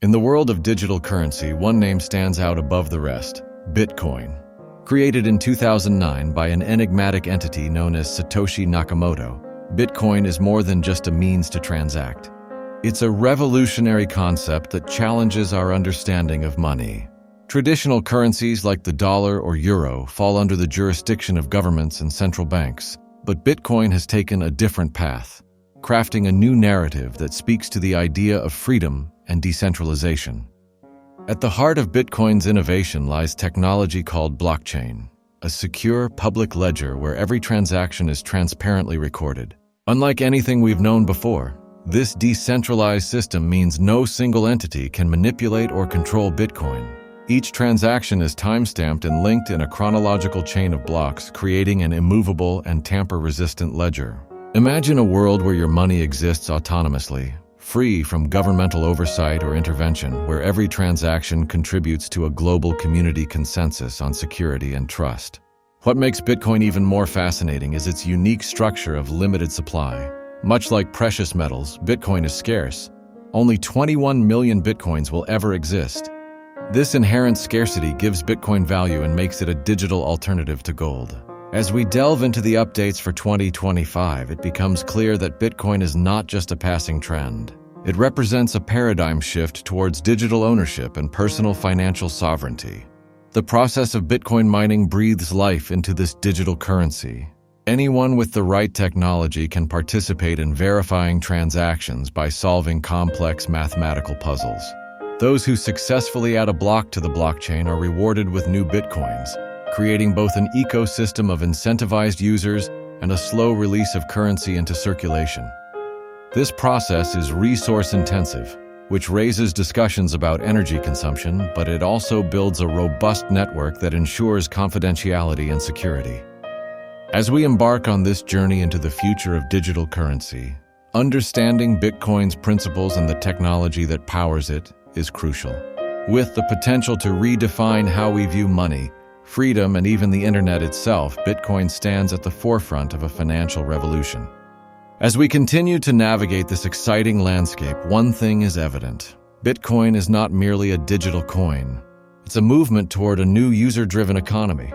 In the world of digital currency, one name stands out above the rest: Bitcoin. Created in 2009 by an enigmatic entity known as Satoshi Nakamoto, Bitcoin is more than just a means to transact. It's a revolutionary concept that challenges our understanding of money. Traditional currencies like the dollar or euro fall under the jurisdiction of governments and central banks, but Bitcoin has taken a different path, crafting a new narrative that speaks to the idea of freedom and decentralization. At the heart of Bitcoin's innovation lies technology called blockchain, a secure public ledger where every transaction is transparently recorded. Unlike anything we've known before, this decentralized system means no single entity can manipulate or control Bitcoin. Each transaction is timestamped and linked in a chronological chain of blocks, creating an immovable and tamper-resistant ledger. Imagine a world where your money exists autonomously, free from governmental oversight or intervention, where every transaction contributes to a global community consensus on security and trust. What makes Bitcoin even more fascinating is its unique structure of limited supply. Much like precious metals, Bitcoin is scarce. Only 21 million Bitcoins will ever exist. This inherent scarcity gives Bitcoin value and makes it a digital alternative to gold. As we delve into the updates for 2025, it becomes clear that Bitcoin is not just a passing trend. It represents a paradigm shift towards digital ownership and personal financial sovereignty. The process of Bitcoin mining breathes life into this digital currency. Anyone with the right technology can participate in verifying transactions by solving complex mathematical puzzles. Those who successfully add a block to the blockchain are rewarded with new Bitcoins, creating both an ecosystem of incentivized users and a slow release of currency into circulation. This process is resource-intensive, which raises discussions about energy consumption, but it also builds a robust network that ensures confidentiality and security. As we embark on this journey into the future of digital currency, understanding Bitcoin's principles and the technology that powers it is crucial. With the potential to redefine how we view money, freedom, and even the internet itself, Bitcoin stands at the forefront of a financial revolution. As we continue to navigate this exciting landscape, one thing is evident. Bitcoin is not merely a digital coin. It's a movement toward a new user-driven economy.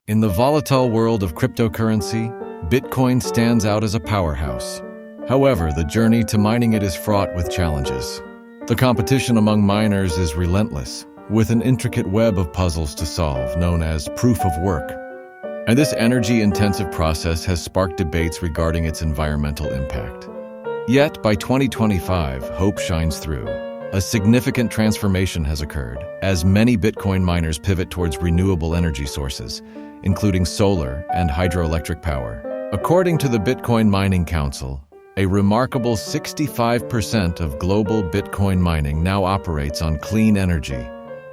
In the volatile world of cryptocurrency, Bitcoin stands out as a powerhouse. However, the journey to mining it is fraught with challenges. The competition among miners is relentless, with an intricate web of puzzles to solve known as proof of work. And this energy-intensive process has sparked debates regarding its environmental impact. Yet, by 2025, hope shines through. A significant transformation has occurred, as many Bitcoin miners pivot towards renewable energy sources, including solar and hydroelectric power. According to the Bitcoin Mining Council, a remarkable 65% of global Bitcoin mining now operates on clean energy,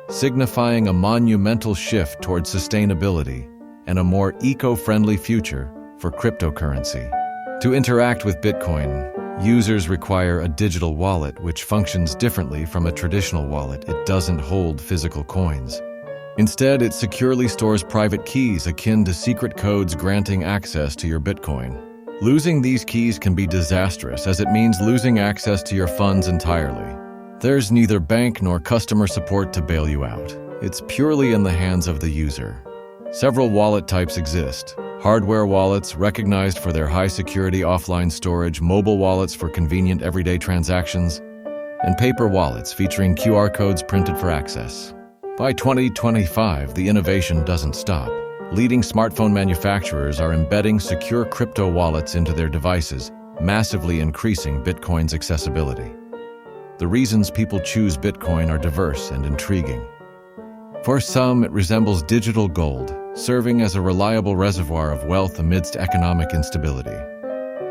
signifying a monumental shift towards sustainability and a more eco-friendly future for cryptocurrency. To interact with Bitcoin, users require a digital wallet which functions differently from a traditional wallet. It doesn't hold physical coins. Instead, it securely stores private keys akin to secret codes granting access to your Bitcoin. Losing these keys can be disastrous, as it means losing access to your funds entirely. There's neither bank nor customer support to bail you out. It's purely in the hands of the user. Several wallet types exist: hardware wallets, recognized for their high-security offline storage, mobile wallets for convenient everyday transactions, and paper wallets featuring QR codes printed for access. By 2025, the innovation doesn't stop. Leading smartphone manufacturers are embedding secure crypto wallets into their devices, massively increasing Bitcoin's accessibility. The reasons people choose Bitcoin are diverse and intriguing. For some, it resembles digital gold, serving as a reliable reservoir of wealth amidst economic instability.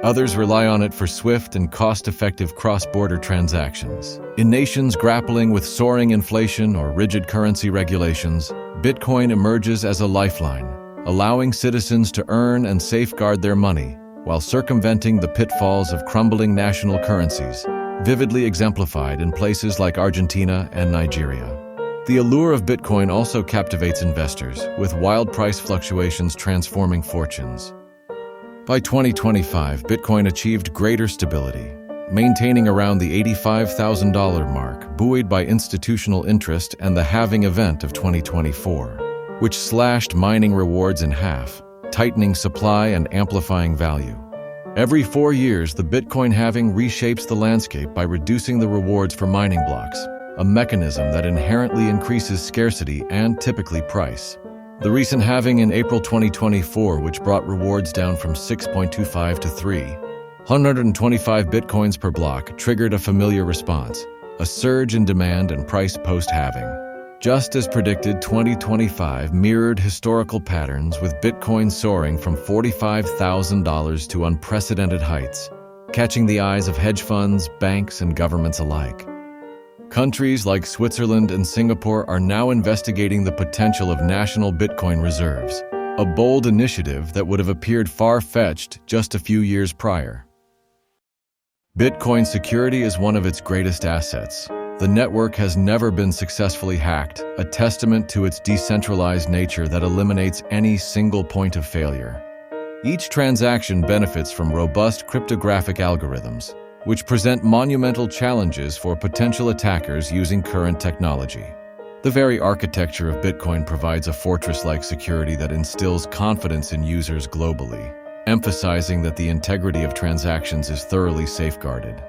Others rely on it for swift and cost-effective cross-border transactions. In nations grappling with soaring inflation or rigid currency regulations, Bitcoin emerges as a lifeline, allowing citizens to earn and safeguard their money while circumventing the pitfalls of crumbling national currencies, vividly exemplified in places like Argentina and Nigeria. The allure of Bitcoin also captivates investors, with wild price fluctuations transforming fortunes. By 2025, Bitcoin achieved greater stability, maintaining around the $85,000 mark, buoyed by institutional interest and the halving event of 2024, which slashed mining rewards in half, tightening supply and amplifying value. Every 4 years, the Bitcoin halving reshapes the landscape by reducing the rewards for mining blocks, a mechanism that inherently increases scarcity and typically price. The recent halving in April 2024, which brought rewards down from 6.25 to 325 bitcoins per block, triggered a familiar response, a surge in demand and price post-halving. Just as predicted, 2025 mirrored historical patterns, with Bitcoin soaring from $45,000 to unprecedented heights, catching the eyes of hedge funds, banks, and governments alike. Countries like Switzerland and Singapore are now investigating the potential of national Bitcoin reserves, a bold initiative that would have appeared far-fetched just a few years prior. Bitcoin security is one of its greatest assets. The network has never been successfully hacked, a testament to its decentralized nature that eliminates any single point of failure. Each transaction benefits from robust cryptographic algorithms, which present monumental challenges for potential attackers using current technology. The very architecture of Bitcoin provides a fortress-like security that instills confidence in users globally, emphasizing that the integrity of transactions is thoroughly safeguarded.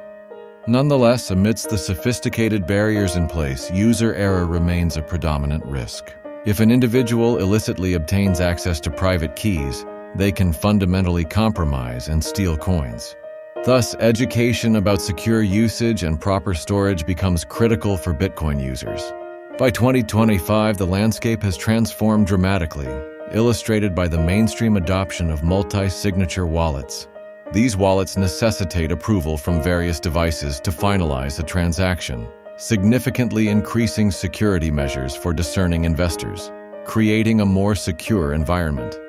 Nonetheless, amidst the sophisticated barriers in place, user error remains a predominant risk. If an individual illicitly obtains access to private keys, they can fundamentally compromise and steal coins. Thus, education about secure usage and proper storage becomes critical for Bitcoin users. By 2025, the landscape has transformed dramatically, illustrated by the mainstream adoption of multi-signature wallets. These wallets necessitate approval from various devices to finalize a transaction, significantly increasing security measures for discerning investors, creating a more secure environment.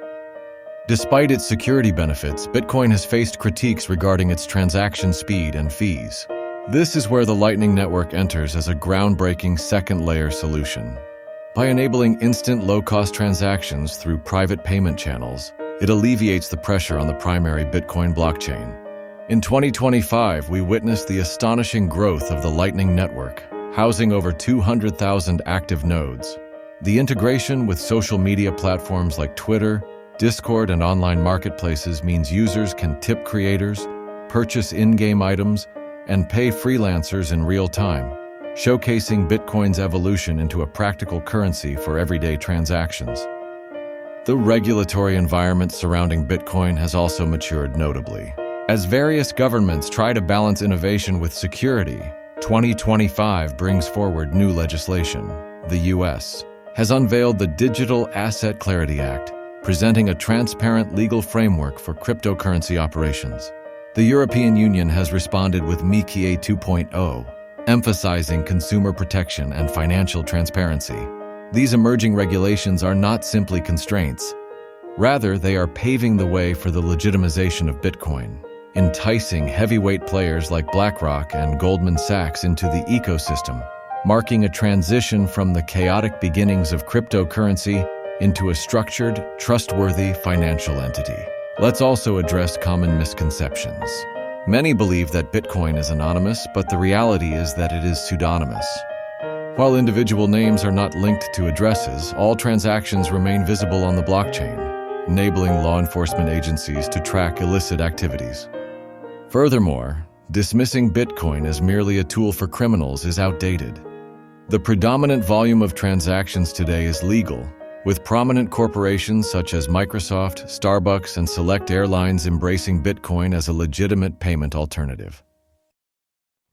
Despite its security benefits, Bitcoin has faced critiques regarding its transaction speed and fees. This is where the Lightning Network enters as a groundbreaking second-layer solution. By enabling instant low-cost transactions through private payment channels, it alleviates the pressure on the primary Bitcoin blockchain. In 2025, we witnessed the astonishing growth of the Lightning Network, housing over 200,000 active nodes. The integration with social media platforms like Twitter, Discord, and online marketplaces means users can tip creators, purchase in-game items, and pay freelancers in real time, showcasing Bitcoin's evolution into a practical currency for everyday transactions. The regulatory environment surrounding Bitcoin has also matured notably. As various governments try to balance innovation with security, 2025 brings forward new legislation. The U.S. has unveiled the Digital Asset Clarity Act, presenting a transparent legal framework for cryptocurrency operations. The European Union has responded with MiCA 2.0, emphasizing consumer protection and financial transparency. These emerging regulations are not simply constraints. Rather, they are paving the way for the legitimization of Bitcoin, enticing heavyweight players like BlackRock and Goldman Sachs into the ecosystem, marking a transition from the chaotic beginnings of cryptocurrency into a structured, trustworthy financial entity. Let's also address common misconceptions. Many believe that Bitcoin is anonymous, but the reality is that it is pseudonymous. While individual names are not linked to addresses, all transactions remain visible on the blockchain, enabling law enforcement agencies to track illicit activities. Furthermore, dismissing Bitcoin as merely a tool for criminals is outdated. The predominant volume of transactions today is legal, with prominent corporations such as Microsoft, Starbucks, and select airlines embracing Bitcoin as a legitimate payment alternative.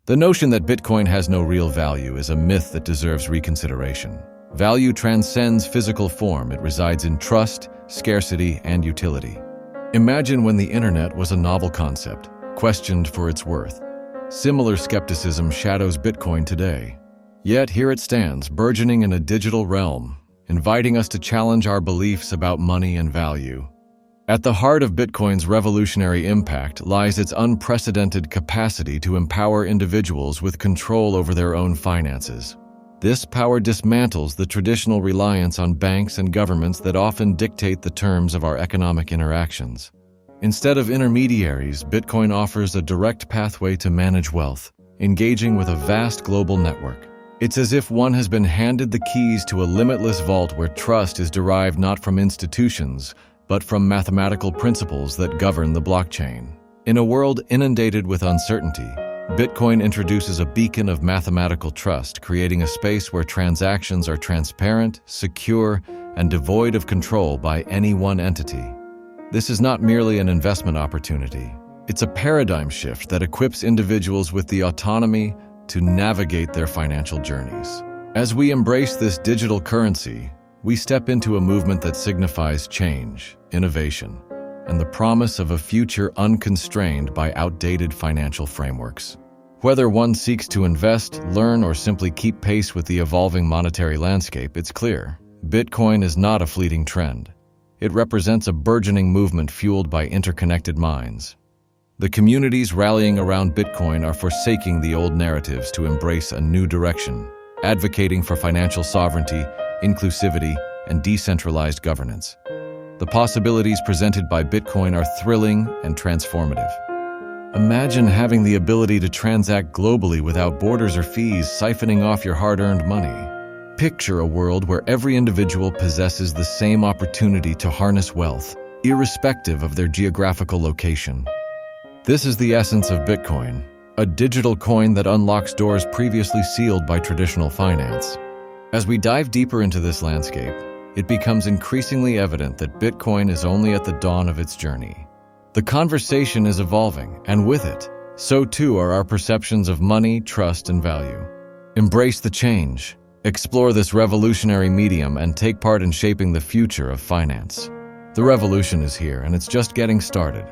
The notion that Bitcoin has no real value is a myth that deserves reconsideration. Value transcends physical form. It resides in trust, scarcity, and utility. Imagine when the internet was a novel concept, questioned for its worth. Similar skepticism shadows Bitcoin today. Yet here it stands, burgeoning in a digital realm, inviting us to challenge our beliefs about money and value. At the heart of Bitcoin's revolutionary impact lies its unprecedented capacity to empower individuals with control over their own finances. This power dismantles the traditional reliance on banks and governments that often dictate the terms of our economic interactions. Instead of intermediaries, Bitcoin offers a direct pathway to manage wealth, engaging with a vast global network. It's as if one has been handed the keys to a limitless vault where trust is derived not from institutions, but from mathematical principles that govern the blockchain. In a world inundated with uncertainty, Bitcoin introduces a beacon of mathematical trust, creating a space where transactions are transparent, secure, and devoid of control by any one entity. This is not merely an investment opportunity. It's a paradigm shift that equips individuals with the autonomy to navigate their financial journeys. As we embrace this digital currency, we step into a movement that signifies change, innovation, and the promise of a future unconstrained by outdated financial frameworks. Whether one seeks to invest, learn, or simply keep pace with the evolving monetary landscape, it's clear: Bitcoin is not a fleeting trend. It represents a burgeoning movement fueled by interconnected minds. The communities rallying around Bitcoin are forsaking the old narratives to embrace a new direction, advocating for financial sovereignty, inclusivity, and decentralized governance. The possibilities presented by Bitcoin are thrilling and transformative. Imagine having the ability to transact globally without borders or fees, siphoning off your hard-earned money. Picture a world where every individual possesses the same opportunity to harness wealth, irrespective of their geographical location. This is the essence of Bitcoin, a digital coin that unlocks doors previously sealed by traditional finance. As we dive deeper into this landscape, it becomes increasingly evident that Bitcoin is only at the dawn of its journey. The conversation is evolving, and with it, so too are our perceptions of money, trust, and value. Embrace the change. Explore this revolutionary medium and take part in shaping the future of finance. The revolution is here, and it's just getting started.